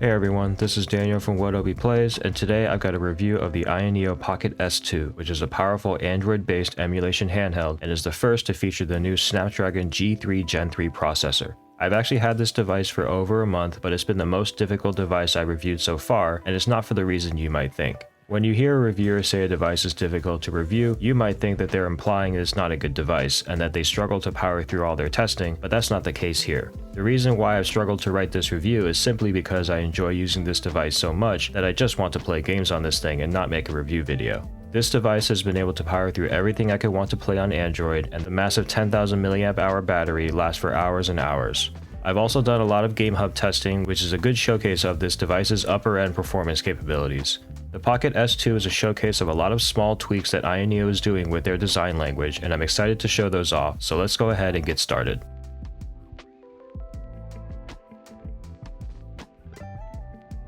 Hey everyone, this is Daniel from What Obi Plays, and today I've got a review of the AYANEO Pocket S2, which is a powerful Android-based emulation handheld and is the first to feature the new SnapDragon G3 Gen 3 processor. I've actually had this device for over a month, but it's been the most difficult device I've reviewed so far, and it's not for the reason you might think. When you hear a reviewer say a device is difficult to review, you might think that they're implying it's not a good device and that they struggle to power through all their testing, but that's not the case here. The reason why I've struggled to write this review is simply because I enjoy using this device so much that I just want to play games on this thing and not make a review video. This device has been able to power through everything I could want to play on Android, and the massive 10,000 mAh battery lasts for hours and hours. I've also done a lot of GameHub testing, which is a good showcase of this device's upper-end performance capabilities. The Pocket S2 is a showcase of a lot of small tweaks that AYANEO is doing with their design language, and I'm excited to show those off, so let's go ahead and get started.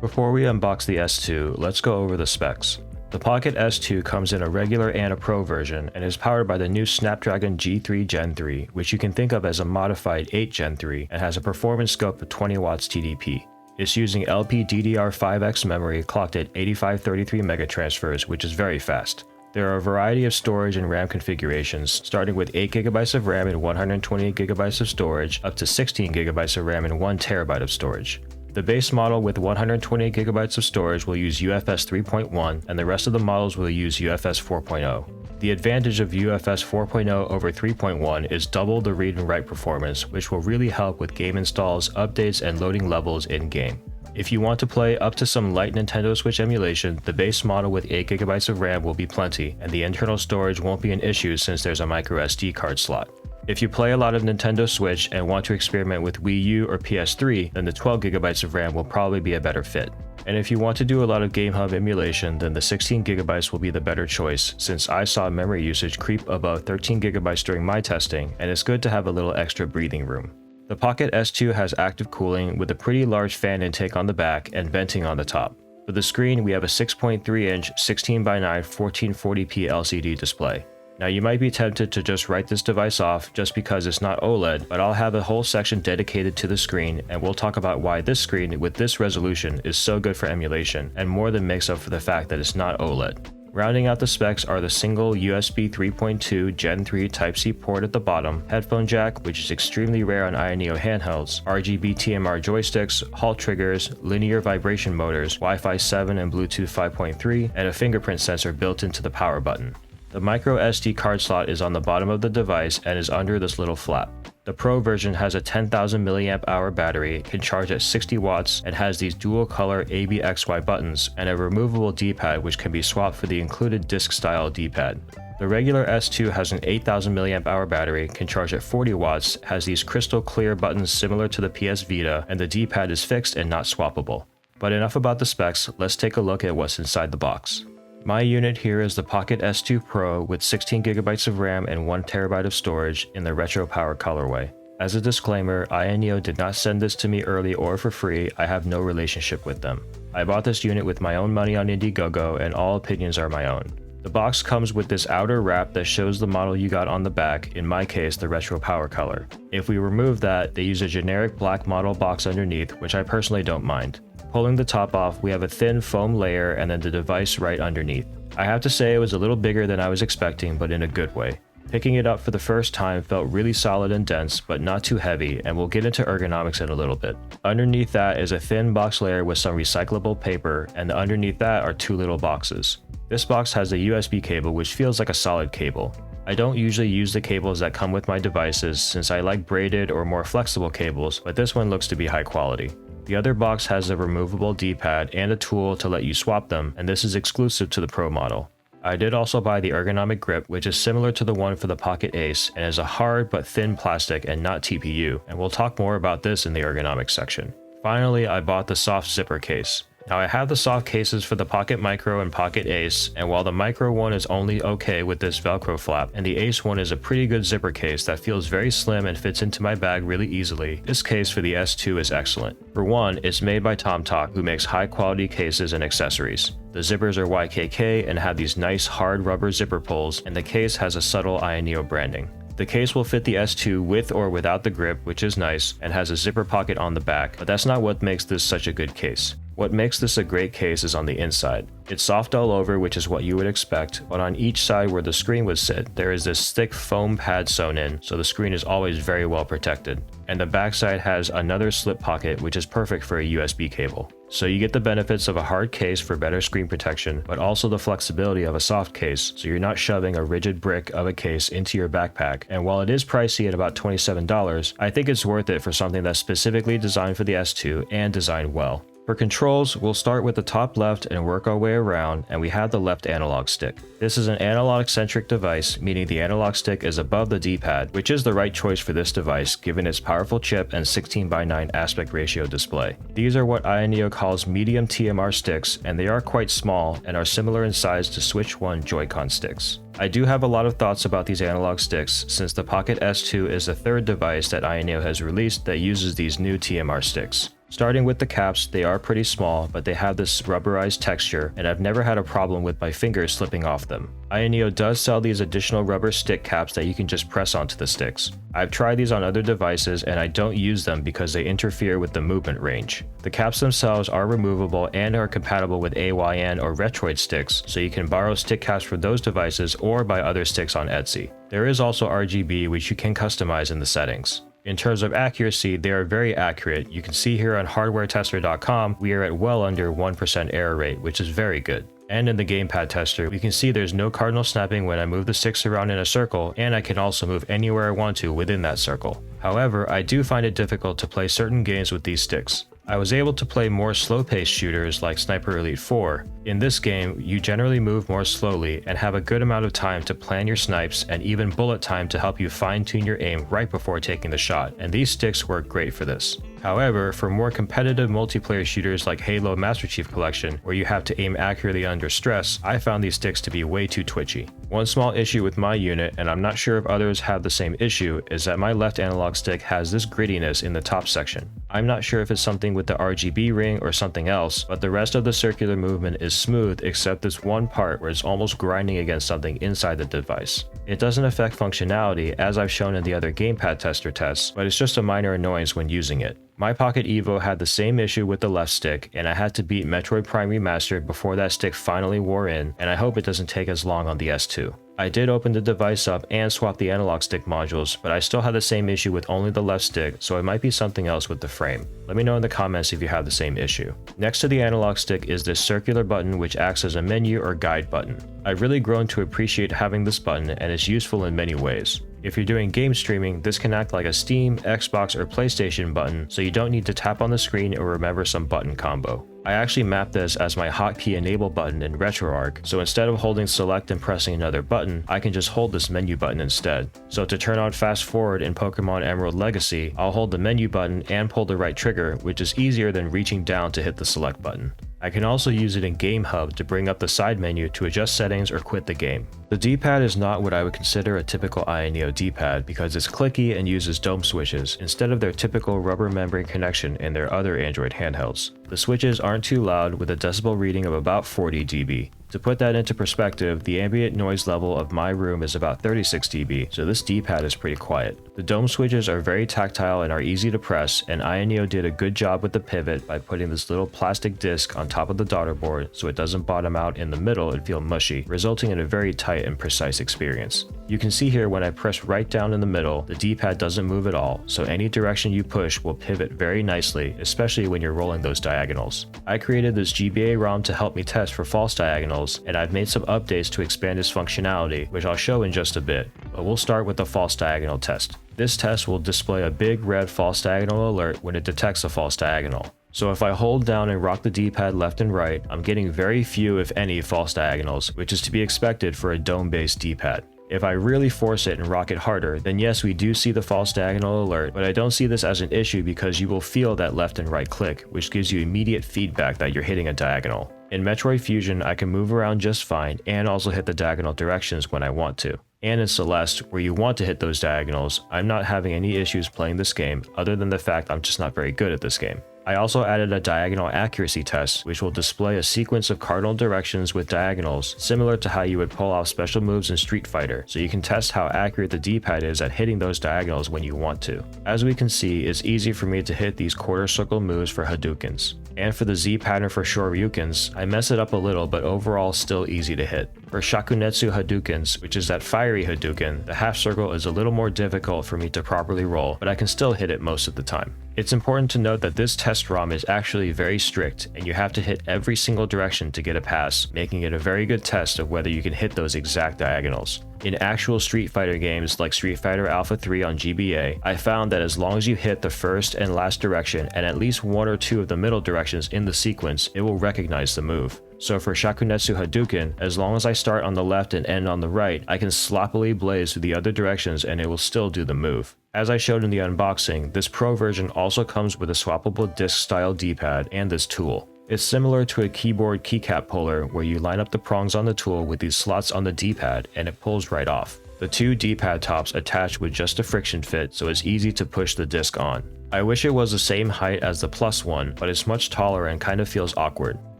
Before we unbox the S2, let's go over the specs. The Pocket S2 comes in a regular and a Pro version and is powered by the new SnapDragon G3 Gen 3, which you can think of as a modified 8 Gen 3 and has a performance scope of 20 watts TDP. It's using LPDDR5X memory clocked at 8533 megatransfers, which is very fast. There are a variety of storage and RAM configurations, starting with 8GB of RAM and 128GB of storage, up to 16GB of RAM and 1TB of storage. The base model with 128GB of storage will use UFS 3.1, and the rest of the models will use UFS 4.0. The advantage of UFS 4.0 over 3.1 is double the read and write performance, which will really help with game installs, updates, and loading levels in-game. If you want to play up to some light Nintendo Switch emulation, the base model with 8GB of RAM will be plenty, and the internal storage won't be an issue since there's a microSD card slot. If you play a lot of Nintendo Switch and want to experiment with Wii U or PS3, then the 12GB of RAM will probably be a better fit. And if you want to do a lot of GameHub emulation, then the 16GB will be the better choice, since I saw memory usage creep above 13GB during my testing, and it's good to have a little extra breathing room. The Pocket S2 has active cooling with a pretty large fan intake on the back and venting on the top. For the screen, we have a 6.3-inch 16:9 1440p LCD display. Now you might be tempted to just write this device off just because it's not OLED, but I'll have a whole section dedicated to the screen, and we'll talk about why this screen with this resolution is so good for emulation and more than makes up for the fact that it's not OLED. Rounding out the specs are the single USB 3.2 Gen 3 Type-C port at the bottom, headphone jack, which is extremely rare on AYANEO handhelds, RGB TMR joysticks, Hall triggers, linear vibration motors, Wi-Fi 7 and Bluetooth 5.3, and a fingerprint sensor built into the power button. The micro SD card slot is on the bottom of the device and is under this little flap. The Pro version has a 10,000 mAh battery, can charge at 60 watts, and has these dual color ABXY buttons and a removable D-pad which can be swapped for the included disc-style D-pad. The regular S2 has an 8,000 mAh battery, can charge at 40 watts, has these crystal clear buttons similar to the PS Vita, and the D-pad is fixed and not swappable. But enough about the specs, let's take a look at what's inside the box. My unit here is the Pocket S2 Pro with 16GB of RAM and 1TB of storage in the Retro Power colorway. As a disclaimer, AYANEO did not send this to me early or for free. I have no relationship with them. I bought this unit with my own money on Indiegogo, and all opinions are my own. The box comes with this outer wrap that shows the model you got on the back, in my case the Retro Power color. If we remove that, they use a generic black model box underneath, which I personally don't mind. Pulling the top off, we have a thin foam layer and then the device right underneath. I have to say it was a little bigger than I was expecting, but in a good way. Picking it up for the first time felt really solid and dense, but not too heavy, and we'll get into ergonomics in a little bit. Underneath that is a thin box layer with some recyclable paper, and underneath that are two little boxes. This box has a USB cable, which feels like a solid cable. I don't usually use the cables that come with my devices since I like braided or more flexible cables, but this one looks to be high quality. The other box has a removable D-pad and a tool to let you swap them, and this is exclusive to the Pro model. I did also buy the ergonomic grip, which is similar to the one for the Pocket Ace and is a hard but thin plastic and not TPU, and we'll talk more about this in the ergonomics section. Finally, I bought the soft zipper case. Now I have the soft cases for the Pocket Micro and Pocket Ace, and while the Micro one is only okay with this Velcro flap, and the Ace one is a pretty good zipper case that feels very slim and fits into my bag really easily, this case for the S2 is excellent. For one, it's made by TomTalk, who makes high quality cases and accessories. The zippers are YKK and have these nice hard rubber zipper pulls, and the case has a subtle AYANEO branding. The The case will fit the S2 with or without the grip, which is nice, and has a zipper pocket on the back, but that's not what makes this such a good case. What makes this a great case is on the inside. It's soft all over, which is what you would expect, but on each side where the screen would sit, there is this thick foam pad sewn in, so the screen is always very well protected. And the backside has another slip pocket, which is perfect for a USB cable. So you get the benefits of a hard case for better screen protection, but also the flexibility of a soft case, so you're not shoving a rigid brick of a case into your backpack. And while it is pricey at about $27, I think it's worth it for something that's specifically designed for the S2 and designed well. For controls, we'll start with the top left and work our way around, and we have the left analog stick. This is an analog-centric device, meaning the analog stick is above the D-pad, which is the right choice for this device given its powerful chip and 16:9 aspect ratio display. These are what AYANEO calls medium TMR sticks, and they are quite small and are similar in size to Switch 1 Joy-Con sticks. I do have a lot of thoughts about these analog sticks since the Pocket S2 is the third device that AYANEO has released that uses these new TMR sticks. Starting with the caps, they are pretty small, but they have this rubberized texture, and I've never had a problem with my fingers slipping off them. AYANEO does sell these additional rubber stick caps that you can just press onto the sticks. I've tried these on other devices and I don't use them because they interfere with the movement range. The caps themselves are removable and are compatible with AYAN or Retroid sticks, so you can borrow stick caps for those devices or buy other sticks on Etsy. There is also RGB, which you can customize in the settings. In terms of accuracy, they are very accurate. You can see here on hardwaretester.com, we are at well under 1% error rate, which is very good. And in the gamepad tester, we can see there's no cardinal snapping when I move the sticks around in a circle, and I can also move anywhere I want to within that circle. However, I do find it difficult to play certain games with these sticks. I was able to play more slow-paced shooters like Sniper Elite 4. In this game, you generally move more slowly and have a good amount of time to plan your snipes and even bullet time to help you fine-tune your aim right before taking the shot, and these sticks work great for this. However, for more competitive multiplayer shooters like Halo Master Chief Collection, where you have to aim accurately under stress, I found these sticks to be way too twitchy. One small issue with my unit, and I'm not sure if others have the same issue, is that my left analog stick has this grittiness in the top section. I'm not sure if it's something with the RGB ring or something else, but the rest of the circular movement is smooth except this one part where it's almost grinding against something inside the device. It doesn't affect functionality as I've shown in the other gamepad tester tests, but it's just a minor annoyance when using it. My Pocket Evo had the same issue with the left stick, and I had to beat Metroid Prime Remastered before that stick finally wore in, and I hope it doesn't take as long on the S2. I did open the device up and swap the analog stick modules, but I still had the same issue with only the left stick, so it might be something else with the frame. Let me know in the comments if you have the same issue. Next to the analog stick is this circular button which acts as a menu or guide button. I've really grown to appreciate having this button, and it's useful in many ways. If you're doing game streaming, this can act like a Steam, Xbox, or PlayStation button, so you don't need to tap on the screen or remember some button combo. I actually mapped this as my hotkey enable button in RetroArch, so instead of holding select and pressing another button, I can just hold this menu button instead. So to turn on fast forward in Pokemon Emerald Legacy, I'll hold the menu button and pull the right trigger, which is easier than reaching down to hit the select button. I can also use it in Game Hub to bring up the side menu to adjust settings or quit the game. The D-pad is not what I would consider a typical AYANEO D-pad because it's clicky and uses dome switches instead of their typical rubber membrane connection in their other Android handhelds. The switches aren't too loud with a decibel reading of about 40 dB. To put that into perspective, the ambient noise level of my room is about 36 dB, so this D-pad is pretty quiet. The dome switches are very tactile and are easy to press, and AYANEO did a good job with the pivot by putting this little plastic disc on top of the daughter board so it doesn't bottom out in the middle and feel mushy, resulting in a very tight and precise experience. You can see here when I press right down in the middle, the D-pad doesn't move at all, so any direction you push will pivot very nicely, especially when you're rolling those diagonals. I created this GBA ROM to help me test for false diagonals, and I've made some updates to expand its functionality, which I'll show in just a bit, but we'll start with the false diagonal test. This test will display a big red false diagonal alert when it detects a false diagonal. So if I hold down and rock the D-pad left and right, I'm getting very few if any false diagonals, which is to be expected for a dome-based D-pad. If I really force it and rock it harder, then yes, we do see the false diagonal alert, but I don't see this as an issue because you will feel that left and right click, which gives you immediate feedback that you're hitting a diagonal. In Metroid Fusion, I can move around just fine and also hit the diagonal directions when I want to. And in Celeste, where you want to hit those diagonals, I'm not having any issues playing this game other than the fact I'm just not very good at this game. I also added a diagonal accuracy test, which will display a sequence of cardinal directions with diagonals, similar to how you would pull off special moves in Street Fighter, so you can test how accurate the D-pad is at hitting those diagonals when you want to. As we can see, it's easy for me to hit these quarter circle moves for Hadoukens. And for the Z pattern for Shoryukens, I mess it up a little, but overall still easy to hit. For Shakunetsu Hadoukens, which is that fiery Hadouken, the half circle is a little more difficult for me to properly roll, but I can still hit it most of the time. It's important to note that this test ROM is actually very strict, and you have to hit every single direction to get a pass, making it a very good test of whether you can hit those exact diagonals. In actual Street Fighter games like Street Fighter Alpha 3 on GBA, I found that as long as you hit the first and last direction and at least one or two of the middle directions in the sequence, it will recognize the move. So for Shakunetsu Hadouken, as long as I start on the left and end on the right, I can sloppily blaze to the other directions and it will still do the move. As I showed in the unboxing, this Pro version also comes with a swappable disc-style D-pad and this tool. It's similar to a keyboard keycap puller where you line up the prongs on the tool with these slots on the D-pad and it pulls right off. The two D-pad tops attach with just a friction fit, so it's easy to push the disc on. I wish it was the same height as the Plus one, but it's much taller and kind of feels awkward.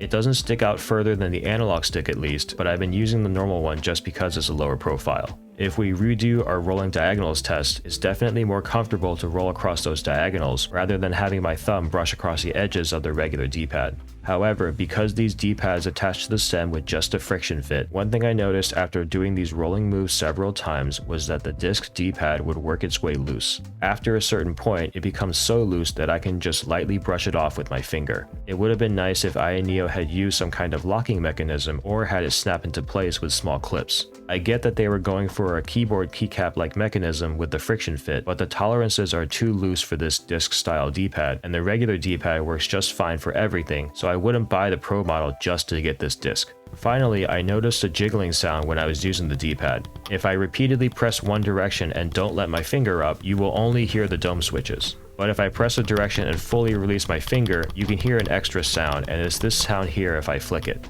It doesn't stick out further than the analog stick at least, but I've been using the normal one just because it's a lower profile. If we redo our rolling diagonals test, it's definitely more comfortable to roll across those diagonals rather than having my thumb brush across the edges of the regular D-pad. However, because these D-pads attach to the stem with just a friction fit, one thing I noticed after doing these rolling moves several times was that the disc D-pad would work its way loose. After a certain point, it becomes so loose that I can just lightly brush it off with my finger. It would have been nice if AYANEO had used some kind of locking mechanism or had it snap into place with small clips. I get that they were going for a keyboard keycap-like mechanism with the friction fit, but the tolerances are too loose for this disc-style D-pad, and the regular D-pad works just fine for everything, so I wouldn't buy the Pro model just to get this disc. Finally, I noticed a jiggling sound when I was using the D-pad. If I repeatedly press one direction and don't let my finger up, you will only hear the dome switches. But if I press a direction and fully release my finger, you can hear an extra sound, and it's this sound here if I flick it.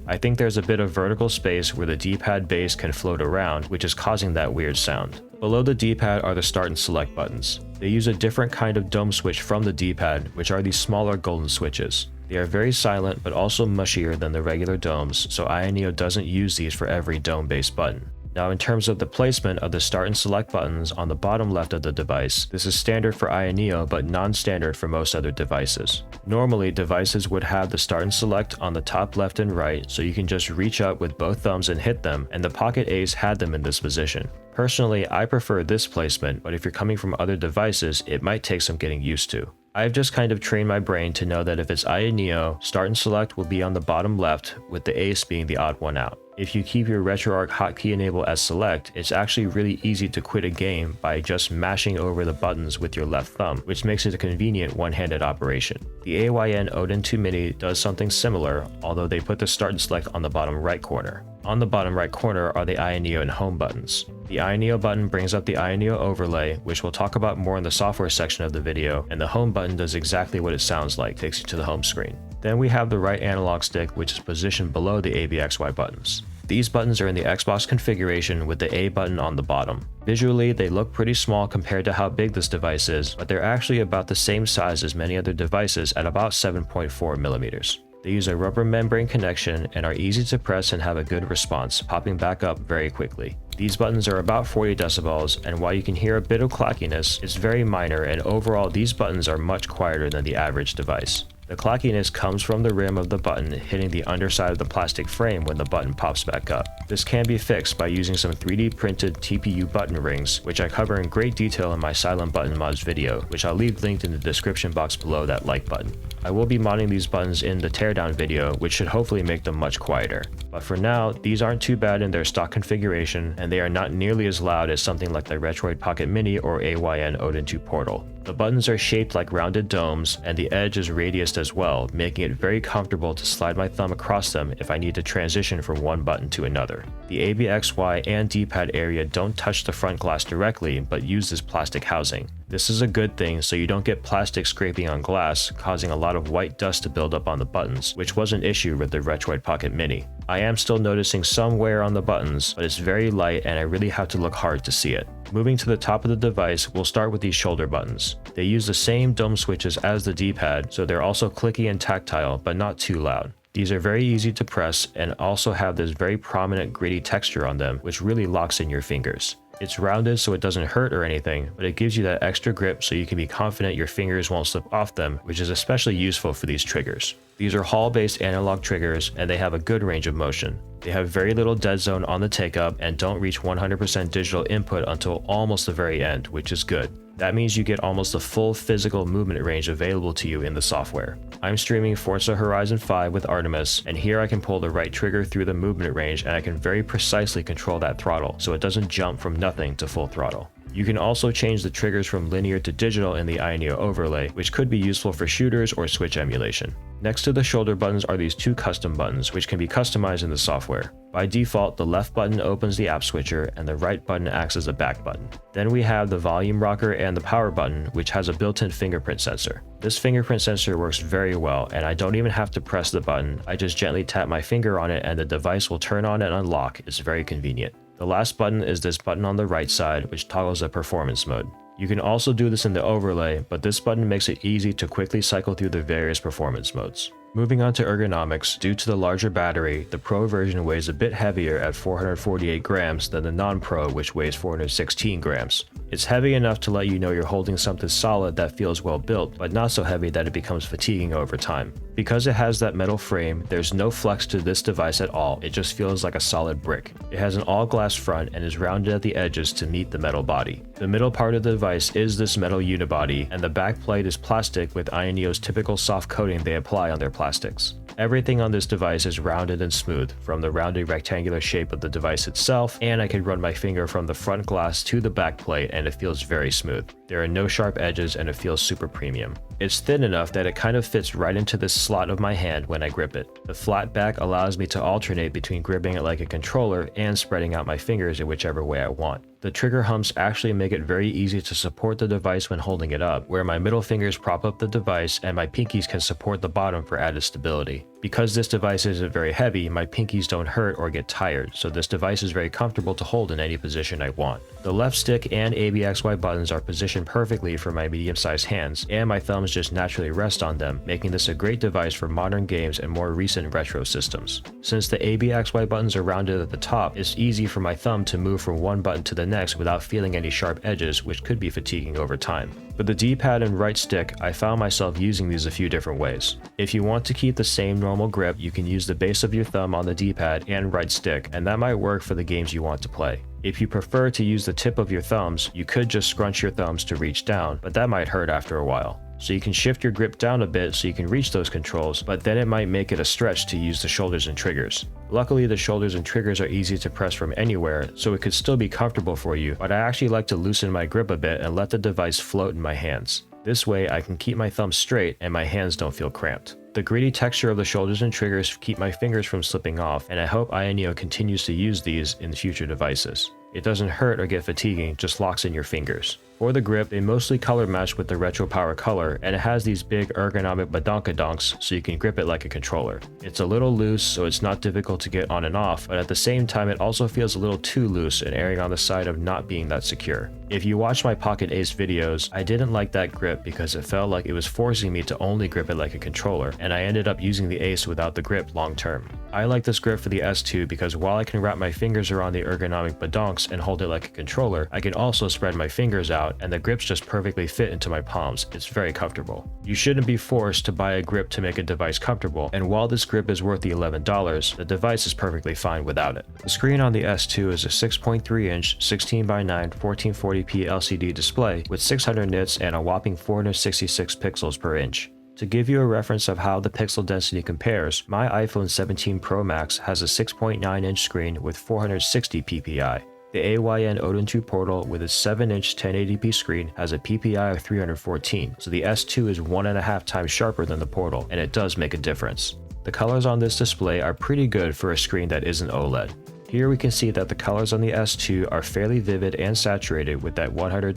I think there's a bit of vertical space where the D-pad base can float around, which is causing that weird sound. Below the D-pad are the start and select buttons. They use a different kind of dome switch from the D-pad, which are these smaller golden switches. They are very silent but also mushier than the regular domes, so AYANEO doesn't use these for every dome-based button. Now in terms of the placement of the start and select buttons on the bottom left of the device, this is standard for AYANEO but non-standard for most other devices. Normally, devices would have the start and select on the top left and right, so you can just reach up with both thumbs and hit them, and the Pocket Ace had them in this position. Personally, I prefer this placement, but if you're coming from other devices, it might take some getting used to. I've just kind of trained my brain to know that if it's AYANEO, start and select will be on the bottom left, with the Ace being the odd one out. If you keep your RetroArch hotkey enabled as select, it's actually really easy to quit a game by just mashing over the buttons with your left thumb, which makes it a convenient one-handed operation. The AYN Odin 2 Mini does something similar, although they put the start and select on the bottom right corner. On the bottom right corner are the AYANEO and home buttons. The AYANEO button brings up the AYANEO overlay, which we'll talk about more in the software section of the video, and the home button does exactly what it sounds like, takes you to the home screen. Then we have the right analog stick, which is positioned below the ABXY buttons. These buttons are in the Xbox configuration with the A button on the bottom. Visually, they look pretty small compared to how big this device is, but they're actually about the same size as many other devices at about 7.4 millimeters. They use a rubber membrane connection and are easy to press and have a good response, popping back up very quickly. These buttons are about 40 decibels, and while you can hear a bit of clackiness, it's very minor, and overall these buttons are much quieter than the average device. The clackiness comes from the rim of the button hitting the underside of the plastic frame when the button pops back up. This can be fixed by using some 3D printed TPU button rings, which I cover in great detail in my Silent Button Mods video, which I'll leave linked in the description box below that like button. I will be modding these buttons in the teardown video, which should hopefully make them much quieter. But for now, these aren't too bad in their stock configuration, and they are not nearly as loud as something like the Retroid Pocket Mini or AYN Odin 2 Portal. The buttons are shaped like rounded domes, and the edge is radiused as well, making it very comfortable to slide my thumb across them if I need to transition from one button to another. The ABXY and D-pad area don't touch the front glass directly, but use this plastic housing. This is a good thing so you don't get plastic scraping on glass, causing a lot of white dust to build up on the buttons, which was an issue with the Retroid Pocket Mini. I am still noticing some wear on the buttons, but it's very light and I really have to look hard to see it. Moving to the top of the device, we'll start with these shoulder buttons. They use the same dome switches as the D-pad, so they're also clicky and tactile, but not too loud. These are very easy to press and also have this very prominent gritty texture on them, which really locks in your fingers. It's rounded so it doesn't hurt or anything, but it gives you that extra grip so you can be confident your fingers won't slip off them, which is especially useful for these triggers. These are Hall-based analog triggers and they have a good range of motion. They have very little dead zone on the take-up and don't reach 100% digital input until almost the very end, which is good. That means you get almost the full physical movement range available to you in the software. I'm streaming Forza Horizon 5 with Artemis, and here I can pull the right trigger through the movement range and I can very precisely control that throttle so it doesn't jump from nothing to full throttle. You can also change the triggers from linear to digital in the AYANEO overlay, which could be useful for shooters or Switch emulation. Next to the shoulder buttons are these two custom buttons, which can be customized in the software. By default, the left button opens the app switcher and the right button acts as a back button. Then we have the volume rocker and the power button, which has a built-in fingerprint sensor. This fingerprint sensor works very well, and I don't even have to press the button. I just gently tap my finger on it and the device will turn on and unlock. It's very convenient. The last button is this button on the right side, which toggles the performance mode. You can also do this in the overlay, but this button makes it easy to quickly cycle through the various performance modes. Moving on to ergonomics, due to the larger battery, the Pro version weighs a bit heavier at 448 grams than the non-Pro, which weighs 416 grams. It's heavy enough to let you know you're holding something solid that feels well built, but not so heavy that it becomes fatiguing over time. Because it has that metal frame, there's no flex to this device at all, it just feels like a solid brick. It has an all-glass front and is rounded at the edges to meet the metal body. The middle part of the device is this metal unibody, and the back plate is plastic with AYANEO's typical soft coating they apply on their plastics. Everything on this device is rounded and smooth, from the rounded rectangular shape of the device itself, and I can run my finger from the front glass to the back plate and it feels very smooth. There are no sharp edges and it feels super premium. It's thin enough that it kind of fits right into this slot of my hand when I grip it. The flat back allows me to alternate between gripping it like a controller and spreading out my fingers in whichever way I want. The trigger humps actually make it very easy to support the device when holding it up, where my middle fingers prop up the device and my pinkies can support the bottom for added stability. Because this device isn't very heavy, my pinkies don't hurt or get tired, so this device is very comfortable to hold in any position I want. The left stick and ABXY buttons are positioned perfectly for my medium-sized hands, and my thumbs just naturally rest on them, making this a great device for modern games and more recent retro systems. Since the ABXY buttons are rounded at the top, it's easy for my thumb to move from one button to the next without feeling any sharp edges, which could be fatiguing over time. For the D-pad and right stick, I found myself using these a few different ways. If you want to keep the same normal grip, you can use the base of your thumb on the D-pad and right stick, and that might work for the games you want to play. If you prefer to use the tip of your thumbs, you could just scrunch your thumbs to reach down, but that might hurt after a while. So you can shift your grip down a bit so you can reach those controls, but then it might make it a stretch to use the shoulders and triggers. Luckily, the shoulders and triggers are easy to press from anywhere, so it could still be comfortable for you, but I actually like to loosen my grip a bit and let the device float in my hands. This way I can keep my thumbs straight and my hands don't feel cramped. The gritty texture of the shoulders and triggers keep my fingers from slipping off, and I hope AYANEO continues to use these in future devices. It doesn't hurt or get fatiguing, just locks in your fingers. For the grip, they mostly color match with the retro power color, and it has these big ergonomic badonkadonks so you can grip it like a controller. It's a little loose, so it's not difficult to get on and off, but at the same time it also feels a little too loose and erring on the side of not being that secure. If you watch my Pocket Ace videos, I didn't like that grip because it felt like it was forcing me to only grip it like a controller, and I ended up using the Ace without the grip long term. I like this grip for the S2 because while I can wrap my fingers around the ergonomic badonks and hold it like a controller, I can also spread my fingers out and the grips just perfectly fit into my palms. It's very comfortable. You shouldn't be forced to buy a grip to make a device comfortable, and while this grip is worth the $11, the device is perfectly fine without it. The screen on the S2 is a 6.3-inch 16:9 1440p LCD display with 600 nits and a whopping 466 pixels per inch. To give you a reference of how the pixel density compares, my iPhone 17 Pro Max has a 6.9-inch screen with 460 ppi. The AYANEO Portal with its 7-inch 1080p screen has a PPI of 314, so the S2 is 1.5 times sharper than the Portal, and it does make a difference. The colors on this display are pretty good for a screen that isn't OLED. Here we can see that the colors on the S2 are fairly vivid and saturated with that 120%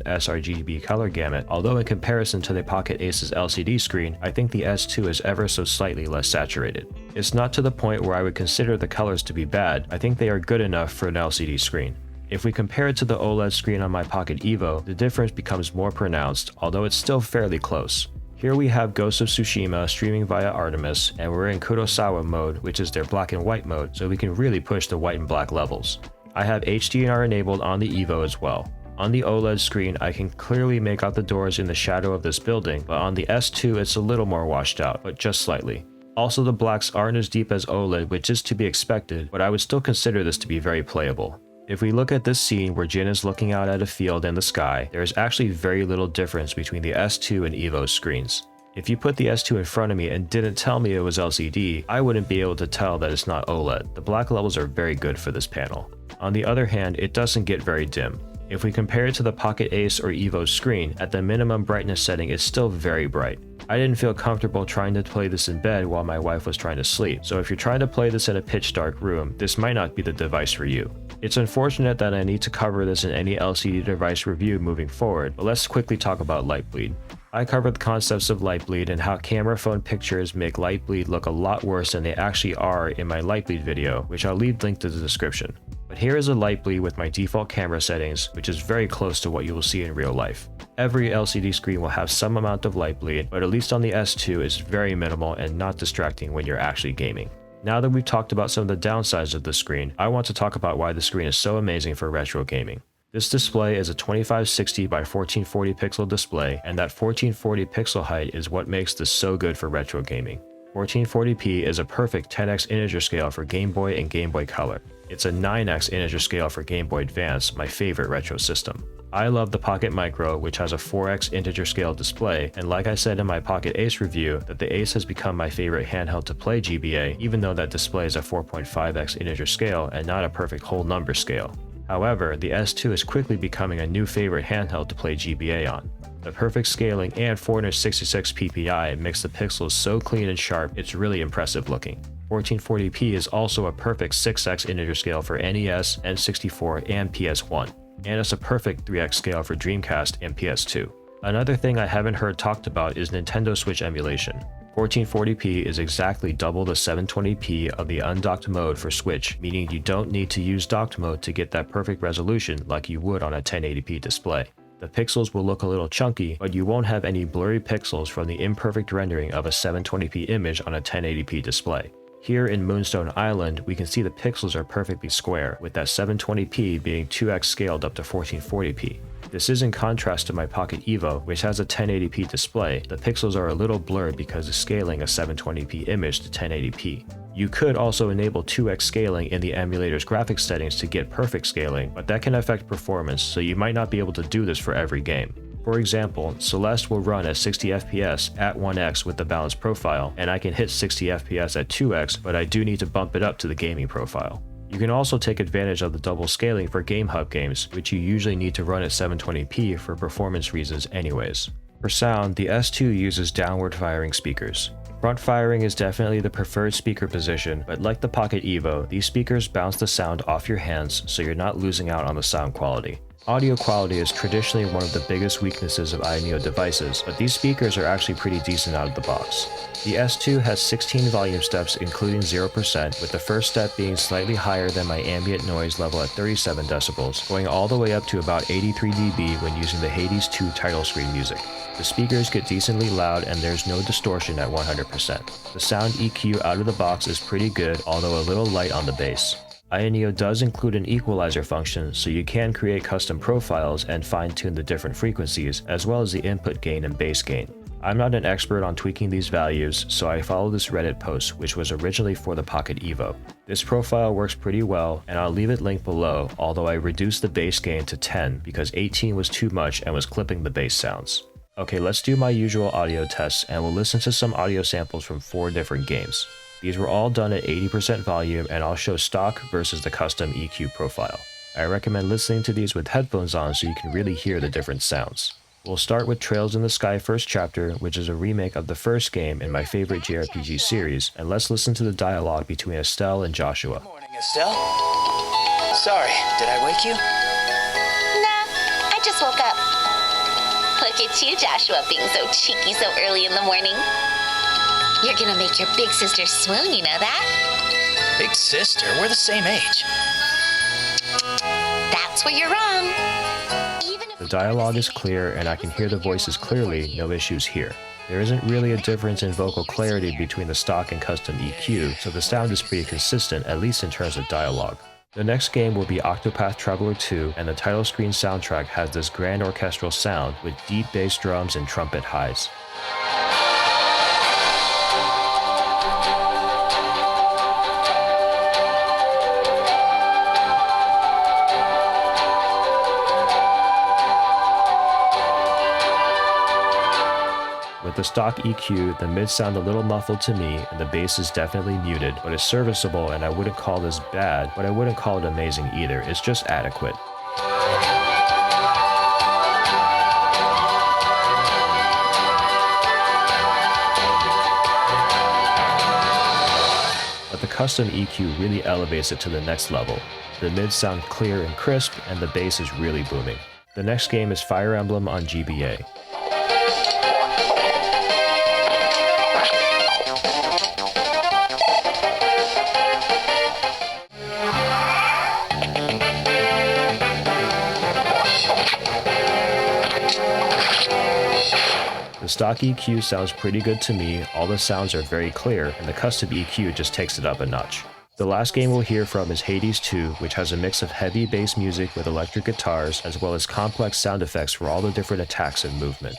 sRGB color gamut, although in comparison to the Pocket Ace's LCD screen, I think the S2 is ever so slightly less saturated. It's not to the point where I would consider the colors to be bad, I think they are good enough for an LCD screen. If we compare it to the OLED screen on my Pocket Evo, the difference becomes more pronounced, although it's still fairly close. Here we have Ghost of Tsushima streaming via Artemis, and we're in Kurosawa mode, which is their black and white mode, so we can really push the white and black levels. I have HDR enabled on the Evo as well. On the OLED screen, I can clearly make out the doors in the shadow of this building, but on the S2 it's a little more washed out, but just slightly. Also, the blacks aren't as deep as OLED, which is to be expected, but I would still consider this to be very playable. If we look at this scene where Jin is looking out at a field and the sky, there is actually very little difference between the S2 and Evo's screens. If you put the S2 in front of me and didn't tell me it was LCD, I wouldn't be able to tell that it's not OLED. The black levels are very good for this panel. On the other hand, it doesn't get very dim. If we compare it to the Pocket Ace or Evo's screen, at the minimum brightness setting it's still very bright. I didn't feel comfortable trying to play this in bed while my wife was trying to sleep, so if you're trying to play this in a pitch dark room, this might not be the device for you. It's unfortunate that I need to cover this in any LCD device review moving forward, but let's quickly talk about light bleed. I covered the concepts of light bleed and how camera phone pictures make light bleed look a lot worse than they actually are in my light bleed video, which I'll leave linked in the description. But here is a light bleed with my default camera settings, which is very close to what you will see in real life. Every LCD screen will have some amount of light bleed, but at least on the S2 it's very minimal and not distracting when you're actually gaming. Now that we've talked about some of the downsides of the screen, I want to talk about why the screen is so amazing for retro gaming. This display is a 2560 by 1440 pixel display, and that 1440 pixel height is what makes this so good for retro gaming. 1440p is a perfect 10x integer scale for Game Boy and Game Boy Color. It's a 9x integer scale for Game Boy Advance, my favorite retro system. I love the Pocket Micro, which has a 4x integer scale display, and like I said in my Pocket Ace review, that the Ace has become my favorite handheld to play GBA, even though that display is a 4.5x integer scale and not a perfect whole number scale. However, the S2 is quickly becoming a new favorite handheld to play GBA on. The perfect scaling and 466 ppi makes the pixels so clean and sharp, it's really impressive looking. 1440p is also a perfect 6x integer scale for NES, N64, and PS1, and it's a perfect 3x scale for Dreamcast and PS2. Another thing I haven't heard talked about is Nintendo Switch emulation. 1440p is exactly double the 720p of the undocked mode for Switch, meaning you don't need to use docked mode to get that perfect resolution like you would on a 1080p display. The pixels will look a little chunky, but you won't have any blurry pixels from the imperfect rendering of a 720p image on a 1080p display. Here in Moonstone Island, we can see the pixels are perfectly square, with that 720p being 2x scaled up to 1440p. This is in contrast to my Pocket Evo, which has a 1080p display. The pixels are a little blurred because of scaling a 720p image to 1080p. You could also enable 2x scaling in the emulator's graphics settings to get perfect scaling, but that can affect performance, so you might not be able to do this for every game. For example, Celeste will run at 60 FPS at 1x with the balanced profile, and I can hit 60 FPS at 2x, but I do need to bump it up to the gaming profile. You can also take advantage of the double scaling for Game Hub games, which you usually need to run at 720p for performance reasons anyways. For sound, the S2 uses downward firing speakers. Front firing is definitely the preferred speaker position, but like the Pocket Evo, these speakers bounce the sound off your hands so you're not losing out on the sound quality. Audio quality is traditionally one of the biggest weaknesses of AYANEO devices, but these speakers are actually pretty decent out of the box. The S2 has 16 volume steps including 0%, with the first step being slightly higher than my ambient noise level at 37 decibels, going all the way up to about 83 dB when using the Hades 2 title screen music. The speakers get decently loud and there's no distortion at 100%. The sound EQ out of the box is pretty good, although a little light on the bass. AYANEO does include an equalizer function, so you can create custom profiles and fine-tune the different frequencies, as well as the input gain and bass gain. I'm not an expert on tweaking these values, so I follow this Reddit post, which was originally for the Pocket Evo. This profile works pretty well, and I'll leave it linked below, although I reduced the bass gain to 10 because 18 was too much and was clipping the bass sounds. Okay, let's do my usual audio tests, and we'll listen to some audio samples from 4 different games. These were all done at 80% volume, and I'll show stock versus the custom EQ profile. I recommend listening to these with headphones on so you can really hear the different sounds. We'll start with Trails in the Sky First Chapter, which is a remake of the first game in my favorite JRPG series, and let's listen to the dialogue between Estelle and Joshua. Good morning, Estelle. Sorry, did I wake you? Nah, I just woke up. Look at you, Joshua, being so cheeky so early in the morning. You're gonna make your big sister swoon, you know that? Big sister? We're the same age. That's where you're wrong. Even if The dialogue is clear and I can hear the voices clearly, no issues here. There isn't really a difference in vocal clarity between the stock and custom EQ, so the sound is pretty consistent, at least in terms of dialogue. The next game will be Octopath Traveler 2, and the title screen soundtrack has this grand orchestral sound with deep bass drums and trumpet highs. With the stock EQ, the mids sound a little muffled to me, and the bass is definitely muted, but it's serviceable and I wouldn't call this bad, but I wouldn't call it amazing either, it's just adequate. But the custom EQ really elevates it to the next level. The mids sound clear and crisp, and the bass is really booming. The next game is Fire Emblem on GBA. The stock EQ sounds pretty good to me, all the sounds are very clear, and the custom EQ just takes it up a notch. The last game we'll hear from is Hades 2, which has a mix of heavy bass music with electric guitars, as well as complex sound effects for all the different attacks and movement.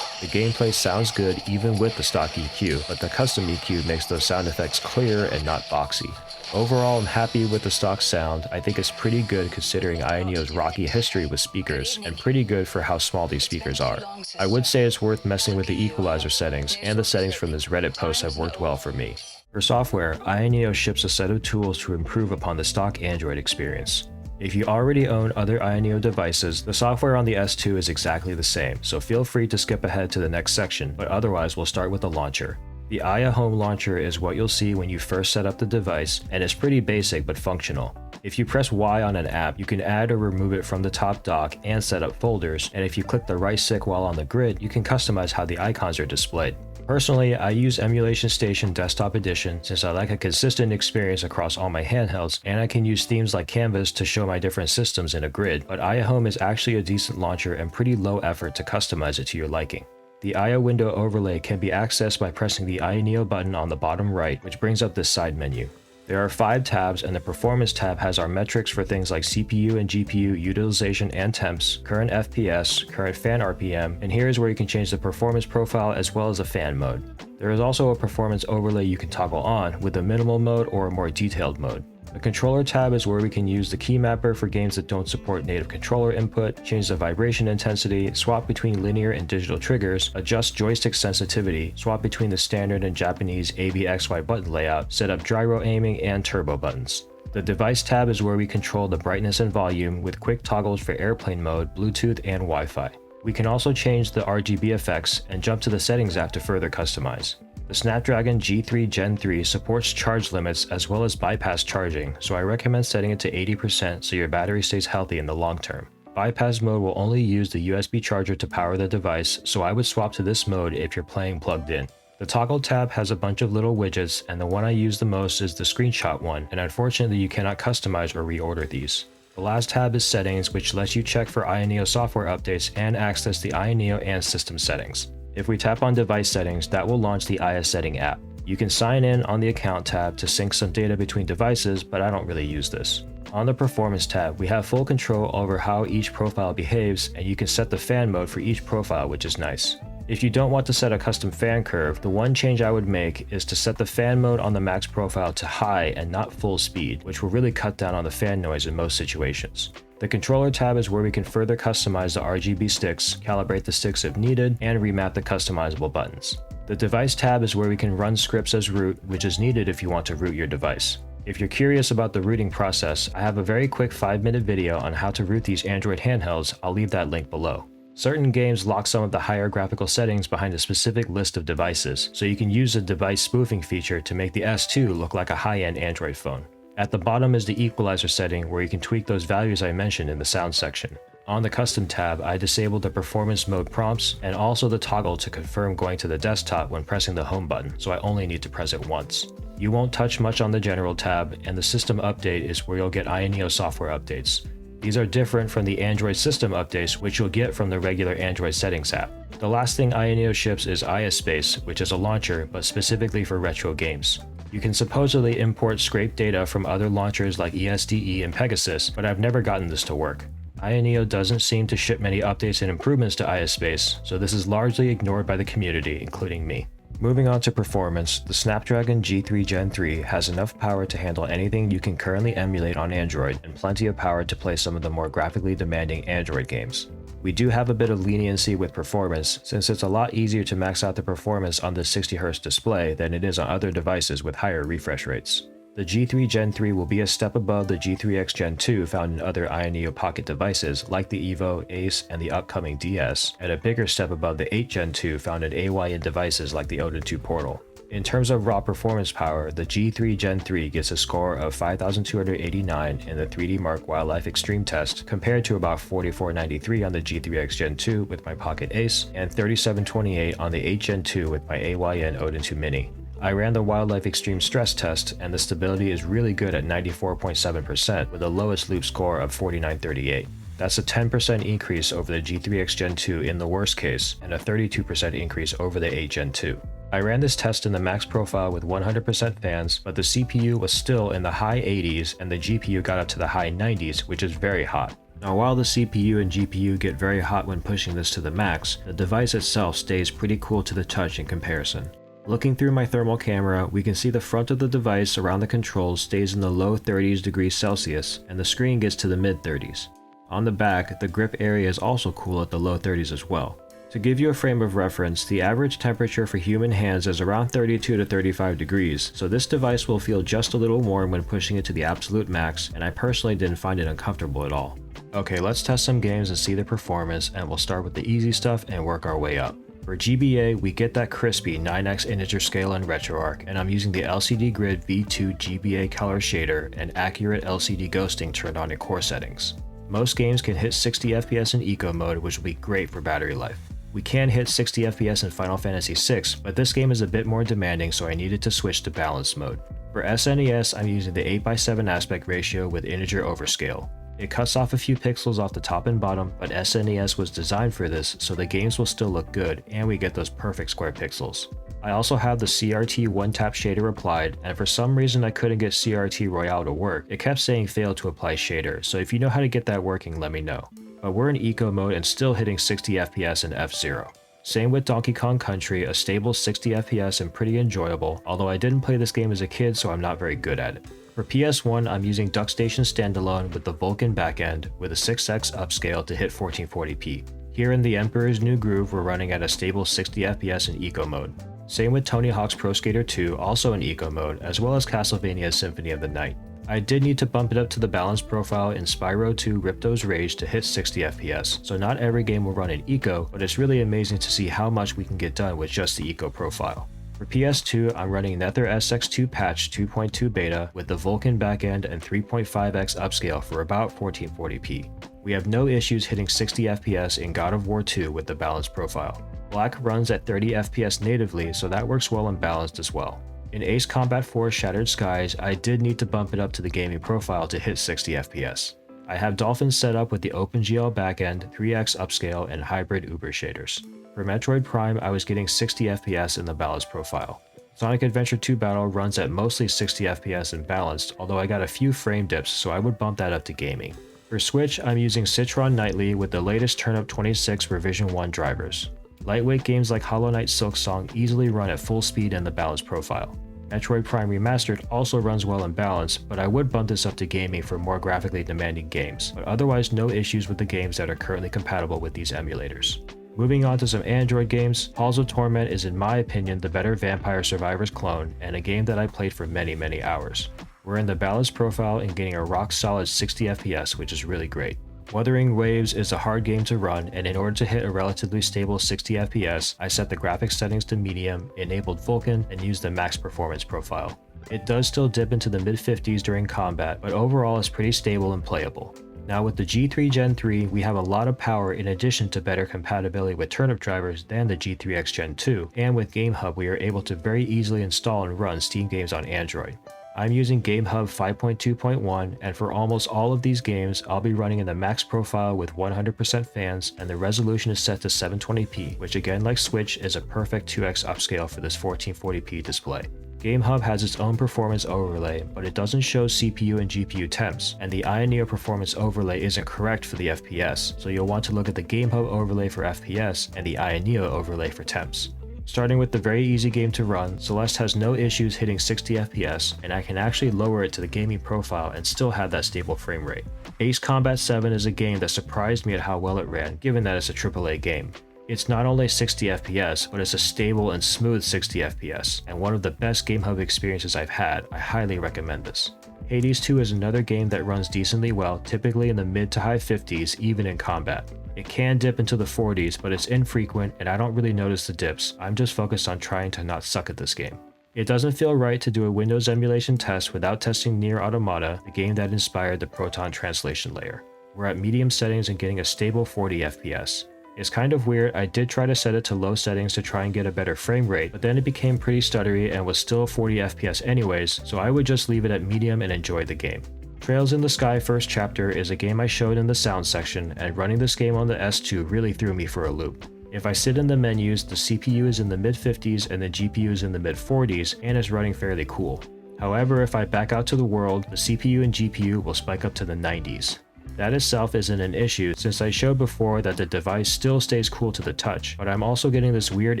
The gameplay sounds good even with the stock EQ, but the custom EQ makes those sound effects clear and not boxy. Overall, I'm happy with the stock sound. I think it's pretty good considering AYANEO's rocky history with speakers, and pretty good for how small these speakers are. I would say it's worth messing with the equalizer settings, and the settings from this Reddit post have worked well for me. For software, AYANEO ships a set of tools to improve upon the stock Android experience. If you already own other AYANEO devices, the software on the S2 is exactly the same, so feel free to skip ahead to the next section, but otherwise we'll start with the launcher. The Aya Home Launcher is what you'll see when you first set up the device, and it's pretty basic but functional. If you press Y on an app, you can add or remove it from the top dock and set up folders, and if you click the right stick while on the grid, you can customize how the icons are displayed. Personally, I use Emulation Station Desktop Edition since I like a consistent experience across all my handhelds, and I can use themes like Canvas to show my different systems in a grid, but Aya Home is actually a decent launcher and pretty low effort to customize it to your liking. The Aya window overlay can be accessed by pressing the AYANEO button on the bottom right, which brings up this side menu. There are 5 tabs, and the Performance tab has our metrics for things like CPU and GPU utilization and temps, current FPS, current fan RPM, and here is where you can change the performance profile as well as the fan mode. There is also a performance overlay you can toggle on with a minimal mode or a more detailed mode. The Controller tab is where we can use the key mapper for games that don't support native controller input, change the vibration intensity, swap between linear and digital triggers, adjust joystick sensitivity, swap between the standard and Japanese ABXY button layout, set up gyro aiming and turbo buttons. The Device tab is where we control the brightness and volume with quick toggles for airplane mode, Bluetooth, and Wi-Fi. We can also change the RGB effects and jump to the Settings app to further customize. The SnapDragon G3 Gen 3 supports charge limits as well as bypass charging, so I recommend setting it to 80% so your battery stays healthy in the long term. Bypass mode will only use the USB charger to power the device, so I would swap to this mode if you're playing plugged in. The Toggle tab has a bunch of little widgets, and the one I use the most is the screenshot one, and unfortunately you cannot customize or reorder these. The last tab is Settings, which lets you check for AYANEO software updates and access the AYANEO and system settings. If we tap on Device Settings, that will launch the Aya Setting app. You can sign in on the Account tab to sync some data between devices, but I don't really use this. On the Performance tab, we have full control over how each profile behaves, and you can set the fan mode for each profile, which is nice. If you don't want to set a custom fan curve, the one change I would make is to set the fan mode on the max profile to high and not full speed, which will really cut down on the fan noise in most situations. The Controller tab is where we can further customize the RGB sticks, calibrate the sticks if needed, and remap the customizable buttons. The Device tab is where we can run scripts as root, which is needed if you want to root your device. If you're curious about the rooting process, I have a very quick 5-minute video on how to root these Android handhelds. I'll leave that link below. Certain games lock some of the higher graphical settings behind a specific list of devices, so you can use the device spoofing feature to make the S2 look like a high-end Android phone. At the bottom is the equalizer setting where you can tweak those values I mentioned in the sound section. On the custom tab, I disabled the performance mode prompts and also the toggle to confirm going to the desktop when pressing the home button, so I only need to press it once. You won't touch much on the general tab, and the system update is where you'll get AYANEO software updates. These are different from the Android system updates, which you'll get from the regular Android settings app. The last thing AYANEO ships is iSpace, which is a launcher, but specifically for retro games. You can supposedly import scraped data from other launchers like ESDE and Pegasus, but I've never gotten this to work. AYANEO doesn't seem to ship many updates and improvements to iSpace, so this is largely ignored by the community, including me. Moving on to performance, the SnapDragon G3 Gen 3 has enough power to handle anything you can currently emulate on Android and plenty of power to play some of the more graphically demanding Android games. We do have a bit of leniency with performance, since it's a lot easier to max out the performance on the 60Hz display than it is on other devices with higher refresh rates. The G3 Gen 3 will be a step above the G3X Gen 2 found in other AYANEO Pocket devices like the Evo, Ace, and the upcoming DS, and a bigger step above the 8 Gen 2 found in AYAN devices like the ODA2 Portal. In terms of raw performance power, the G3 Gen 3 gets a score of 5,289 in the 3D Mark Wildlife Extreme test, compared to about 4,493 on the G3X Gen 2 with my Pocket Ace, and 3,728 on the 8 Gen 2 with my AYAN ODA2 Mini. I ran the Wildlife Extreme stress test, and the stability is really good at 94.7% with a lowest loop score of 4,938. That's a 10% increase over the G3X Gen 2 in the worst case, and a 32% increase over the 8 Gen 2. I ran this test in the max profile with 100% fans, but the CPU was still in the high 80s and the GPU got up to the high 90s, which is very hot. Now while the CPU and GPU get very hot when pushing this to the max, the device itself stays pretty cool to the touch in comparison. Looking through my thermal camera, we can see the front of the device around the controls stays in the low 30s degrees Celsius, and the screen gets to the mid 30s. On the back, the grip area is also cool at the low 30s as well. To give you a frame of reference, the average temperature for human hands is around 32 to 35 degrees, so this device will feel just a little warm when pushing it to the absolute max, and I personally didn't find it uncomfortable at all. Okay, let's test some games and see the performance, and we'll start with the easy stuff and work our way up. For GBA, we get that crispy 9x integer scale in RetroArch, and I'm using the LCD Grid V2 GBA color shader and accurate LCD ghosting turned on in core settings. Most games can hit 60 FPS in eco mode, which will be great for battery life. We can hit 60 FPS in Final Fantasy VI, but this game is a bit more demanding, so I needed to switch to balanced mode. For SNES, I'm using the 8:7 aspect ratio with integer overscale. It cuts off a few pixels off the top and bottom, but SNES was designed for this, so the games will still look good, and we get those perfect square pixels. I also have the CRT one-tap shader applied, and for some reason I couldn't get CRT Royale to work. It kept saying failed to apply shader, so if you know how to get that working, let me know. But we're in eco mode and still hitting 60 FPS in F-Zero. Same with Donkey Kong Country, a stable 60 FPS and pretty enjoyable, although I didn't play this game as a kid, so I'm not very good at it. For PS1, I'm using DuckStation Standalone with the Vulkan backend with a 6x upscale to hit 1440p. Here in the Emperor's New Groove, we're running at a stable 60 FPS in eco mode. Same with Tony Hawk's Pro Skater 2, also in eco mode, as well as Castlevania Symphony of the Night. I did need to bump it up to the balance profile in Spyro 2 Ripto's Rage to hit 60 FPS, so not every game will run in eco, but it's really amazing to see how much we can get done with just the eco profile. For PS2, I'm running Nether SX2 Patch 2.2 Beta with the Vulkan backend and 3.5x upscale for about 1440p. We have no issues hitting 60 FPS in God of War 2 with the balanced profile. Black runs at 30 FPS natively, so that works well and balanced as well. In Ace Combat 4 Shattered Skies, I did need to bump it up to the gaming profile to hit 60 FPS. I have Dolphin set up with the OpenGL backend, 3x upscale, and hybrid Uber shaders. For Metroid Prime, I was getting 60 FPS in the balanced profile. Sonic Adventure 2 Battle runs at mostly 60 FPS and balanced, although I got a few frame dips, so I would bump that up to gaming. For Switch, I'm using Citron Nightly with the latest Turnup 26 Revision 1 drivers. Lightweight games like Hollow Knight Silksong easily run at full speed in the balanced profile. Metroid Prime Remastered also runs well in balance, but I would bump this up to gaming for more graphically demanding games, but otherwise no issues with the games that are currently compatible with these emulators. Moving on to some Android games, Halls of Torment is in my opinion the better Vampire Survivors clone, and a game that I played for many hours. We're in the balanced profile and getting a rock solid 60 FPS, which is really great. Wuthering Waves is a hard game to run, and in order to hit a relatively stable 60 FPS, I set the graphics settings to medium, enabled Vulkan, and used the max performance profile. It does still dip into the mid-50s during combat, but overall is pretty stable and playable. Now with the G3 Gen 3, we have a lot of power in addition to better compatibility with turnip drivers than the G3X Gen 2, and with GameHub we are able to very easily install and run Steam games on Android. I'm using GameHub 5.2.1, and for almost all of these games, I'll be running in the max profile with 100% fans, and the resolution is set to 720p, which again like Switch is a perfect 2x upscale for this 1440p display. GameHub has its own performance overlay, but it doesn't show CPU and GPU temps, and the AYANEO performance overlay isn't correct for the FPS, so you'll want to look at the GameHub overlay for FPS and the AYANEO overlay for temps. Starting with the very easy game to run, Celeste has no issues hitting 60 FPS, and I can actually lower it to the gaming profile and still have that stable frame rate. Ace Combat 7 is a game that surprised me at how well it ran, given that it's a AAA game. It's not only 60 FPS, but it's a stable and smooth 60 FPS, and one of the best GameHub experiences I've had. I highly recommend this. Hades 2 is another game that runs decently well, typically in the mid to high 50s, even in combat. It can dip into the 40s, but it's infrequent and I don't really notice the dips. I'm just focused on trying to not suck at this game. It doesn't feel right to do a Windows emulation test without testing Nier Automata, the game that inspired the Proton translation layer. We're at medium settings and getting a stable 40 FPS. It's kind of weird, I did try to set it to low settings to try and get a better frame rate, but then it became pretty stuttery and was still 40 FPS anyways, so I would just leave it at medium and enjoy the game. Trails in the Sky First Chapter is a game I showed in the sound section, and running this game on the S2 really threw me for a loop. If I sit in the menus, the CPU is in the mid-50s and the GPU is in the mid-40s, and is running fairly cool. However, if I back out to the world, the CPU and GPU will spike up to the 90s. That itself isn't an issue, since I showed before that the device still stays cool to the touch, but I'm also getting this weird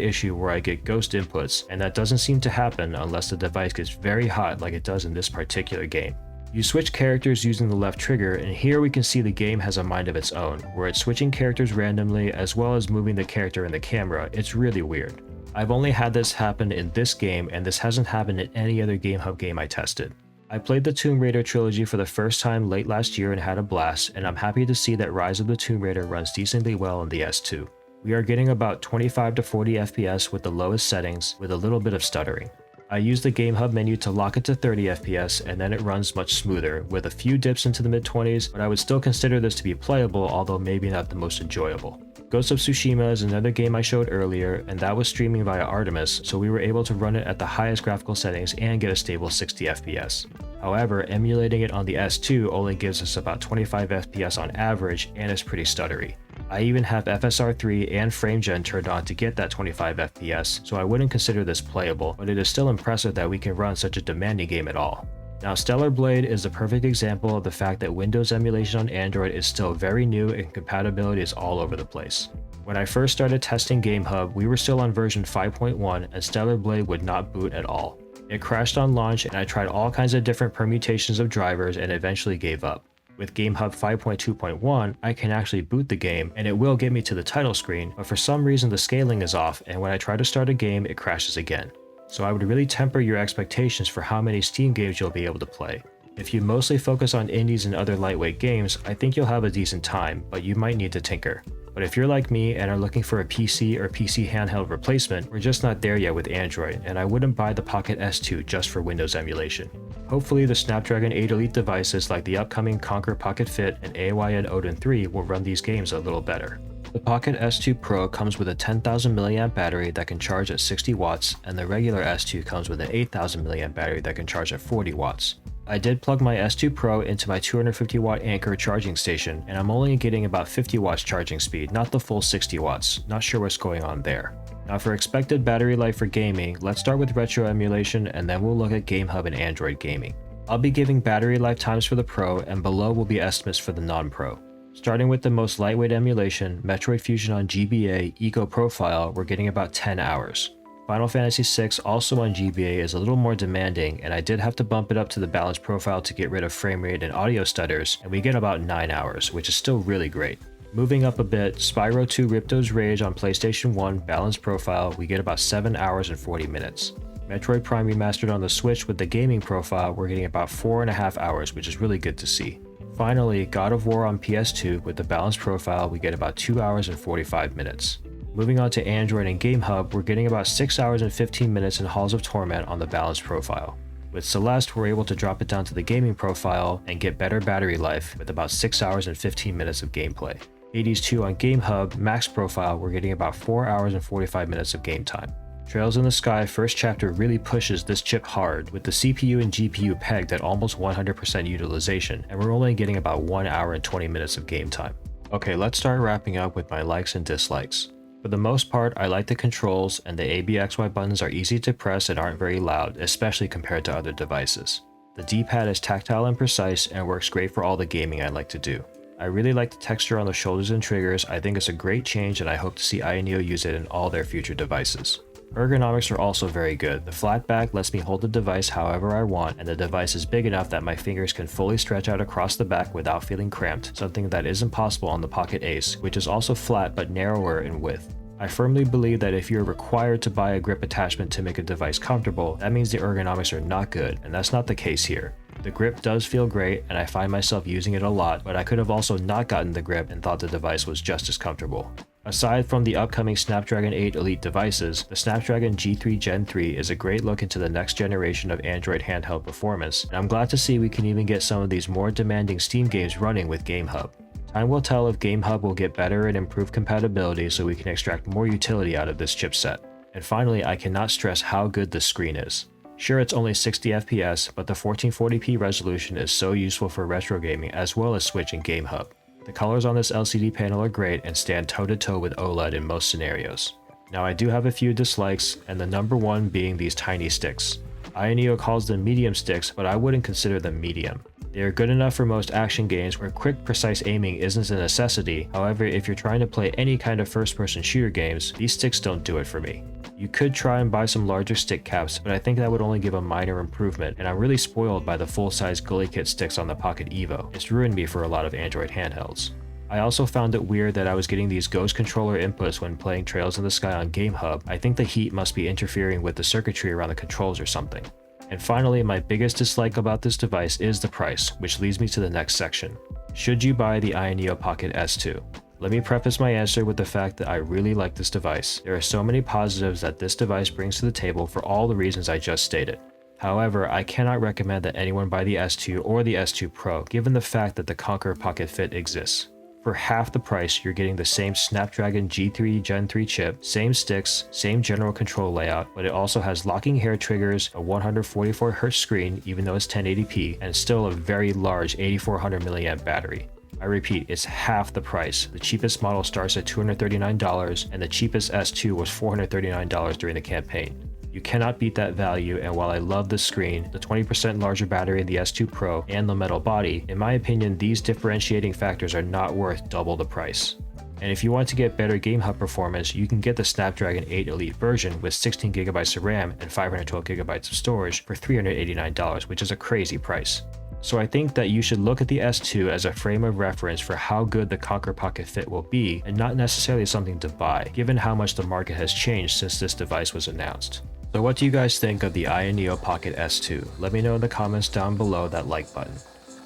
issue where I get ghost inputs, and that doesn't seem to happen unless the device gets very hot like it does in this particular game. You switch characters using the left trigger, and here we can see the game has a mind of its own, where it's switching characters randomly as well as moving the character in the camera. It's really weird. I've only had this happen in this game, and this hasn't happened in any other GameHub game I tested. I played the Tomb Raider trilogy for the first time late last year and had a blast, and I'm happy to see that Rise of the Tomb Raider runs decently well on the S2. We are getting about 25 to 40 FPS with the lowest settings, with a little bit of stuttering. I use the GameHub menu to lock it to 30 FPS, and then it runs much smoother, with a few dips into the mid-20s, but I would still consider this to be playable, although maybe not the most enjoyable. Ghost of Tsushima is another game I showed earlier, and that was streaming via Artemis, so we were able to run it at the highest graphical settings and get a stable 60 FPS. However, emulating it on the S2 only gives us about 25 FPS on average, and is pretty stuttery. I even have FSR3 and FrameGen turned on to get that 25 FPS, so I wouldn't consider this playable, but it is still impressive that we can run such a demanding game at all. Now, Stellar Blade is a perfect example of the fact that Windows emulation on Android is still very new and compatibility is all over the place. When I first started testing GameHub, we were still on version 5.1 and Stellar Blade would not boot at all. It crashed on launch and I tried all kinds of different permutations of drivers and eventually gave up. With GameHub 5.2.1, I can actually boot the game and it will get me to the title screen, but for some reason the scaling is off and when I try to start a game, it crashes again. So I would really temper your expectations for how many Steam games you'll be able to play. If you mostly focus on indies and other lightweight games, I think you'll have a decent time, but you might need to tinker. But if you're like me and are looking for a PC or PC handheld replacement, we're just not there yet with Android, and I wouldn't buy the Pocket S2 just for Windows emulation. Hopefully the Snapdragon 8 Elite devices like the upcoming Conquer Pocket Fit and AYANEO 3 will run these games a little better. The Pocket S2 Pro comes with a 10,000 mAh battery that can charge at 60 watts, and the regular S2 comes with an 8,000 mAh battery that can charge at 40 watts. I did plug my S2 Pro into my 250 watt Anker charging station, and I'm only getting about 50 watts charging speed, not the full 60 watts. Not sure what's going on there. Now for expected battery life for gaming, let's start with retro emulation and then we'll look at GameHub and Android gaming. I'll be giving battery lifetimes for the Pro, and below will be estimates for the non-Pro. Starting with the most lightweight emulation, Metroid Fusion on GBA Eco Profile, we're getting about 10 hours. Final Fantasy VI also on GBA is a little more demanding, and I did have to bump it up to the balanced profile to get rid of frame rate and audio stutters, and we get about 9 hours, which is still really great. Moving up a bit, Spyro 2 Ripto's Rage on PlayStation 1 balanced profile, we get about 7 hours and 40 minutes. Metroid Prime Remastered on the Switch with the gaming profile, we're getting about 4.5 hours, which is really good to see. Finally, God of War on PS2 with the balanced profile, we get about 2 hours and 45 minutes. Moving on to Android and Game Hub, we're getting about 6 hours and 15 minutes in Halls of Torment on the balanced profile. With Celeste, we're able to drop it down to the gaming profile and get better battery life with about 6 hours and 15 minutes of gameplay. Hades 2 on Game Hub, max profile, we're getting about 4 hours and 45 minutes of game time. Trails in the Sky first chapter really pushes this chip hard, with the CPU and GPU pegged at almost 100% utilization, and we're only getting about 1 hour and 20 minutes of game time. Okay, let's start wrapping up with my likes and dislikes. For the most part, I like the controls, and the ABXY buttons are easy to press and aren't very loud, especially compared to other devices. The D-pad is tactile and precise and works great for all the gaming I like to do. I really like the texture on the shoulders and triggers. I think it's a great change and I hope to see AYANEO use it in all their future devices. Ergonomics are also very good. The flat back lets me hold the device however I want, and the device is big enough that my fingers can fully stretch out across the back without feeling cramped, something that isn't possible on the Pocket Ace, which is also flat but narrower in width. I firmly believe that if you're required to buy a grip attachment to make a device comfortable, that means the ergonomics are not good, and that's not the case here. The grip does feel great, and I find myself using it a lot, but I could have also not gotten the grip and thought the device was just as comfortable. Aside from the upcoming Snapdragon 8 Elite devices, the SnapDragon G3 Gen 3 is a great look into the next generation of Android handheld performance, and I'm glad to see we can even get some of these more demanding Steam games running with Game Hub. Time will tell if Game Hub will get better and improve compatibility so we can extract more utility out of this chipset. And finally, I cannot stress how good the screen is. Sure, it's only 60 FPS, but the 1440p resolution is so useful for retro gaming as well as Switch and Game Hub. The colors on this LCD panel are great and stand toe-to-toe with OLED in most scenarios. Now I do have a few dislikes, and the number one being these tiny sticks. AYANEO calls them medium sticks, but I wouldn't consider them medium. They are good enough for most action games where quick, precise aiming isn't a necessity. However, if you're trying to play any kind of first-person shooter games, these sticks don't do it for me. You could try and buy some larger stick caps, but I think that would only give a minor improvement, and I'm really spoiled by the full-size Gully Kit sticks on the Pocket Evo. It's ruined me for a lot of Android handhelds. I also found it weird that I was getting these Ghost controller inputs when playing Trails in the Sky on Game Hub. I think the heat must be interfering with the circuitry around the controls or something. And finally, my biggest dislike about this device is the price, which leads me to the next section. Should you buy the AYANEO Pocket S2? Let me preface my answer with the fact that I really like this device. There are so many positives that this device brings to the table for all the reasons I just stated. However, I cannot recommend that anyone buy the S2 or the S2 Pro, given the fact that the Conquer Pocket Fit exists. For half the price, you're getting the same Snapdragon G3 Gen 3 chip, same sticks, same general control layout, but it also has locking hair triggers, a 144Hz screen even though it's 1080p, and still a very large 8400 mAh battery. I repeat, it's half the price. The cheapest model starts at $239, and the cheapest S2 was $439 during the campaign. You cannot beat that value, and while I love the screen, the 20% larger battery in the S2 Pro, and the metal body, in my opinion, these differentiating factors are not worth double the price. And if you want to get better Game Hub performance, you can get the Snapdragon 8 Elite version with 16GB of RAM and 512GB of storage for $389, which is a crazy price. So I think that you should look at the S2 as a frame of reference for how good the Conquer Pocket Fit will be, and not necessarily something to buy, given how much the market has changed since this device was announced. So what do you guys think of the AYANEO Pocket S2? Let me know in the comments down below that like button.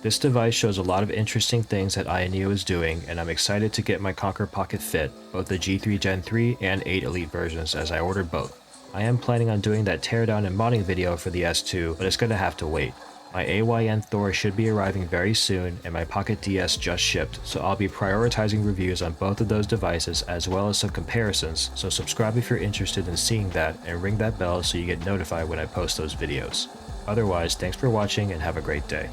This device shows a lot of interesting things that AYANEO is doing, and I'm excited to get my Conquer Pocket Fit, both the G3 Gen 3 and 8 Elite versions, as I ordered both. I am planning on doing that teardown and modding video for the S2, but it's gonna have to wait. My AYN Thor should be arriving very soon, and my Pocket DS just shipped, so I'll be prioritizing reviews on both of those devices as well as some comparisons, so subscribe if you're interested in seeing that, and ring that bell so you get notified when I post those videos. Otherwise, thanks for watching and have a great day.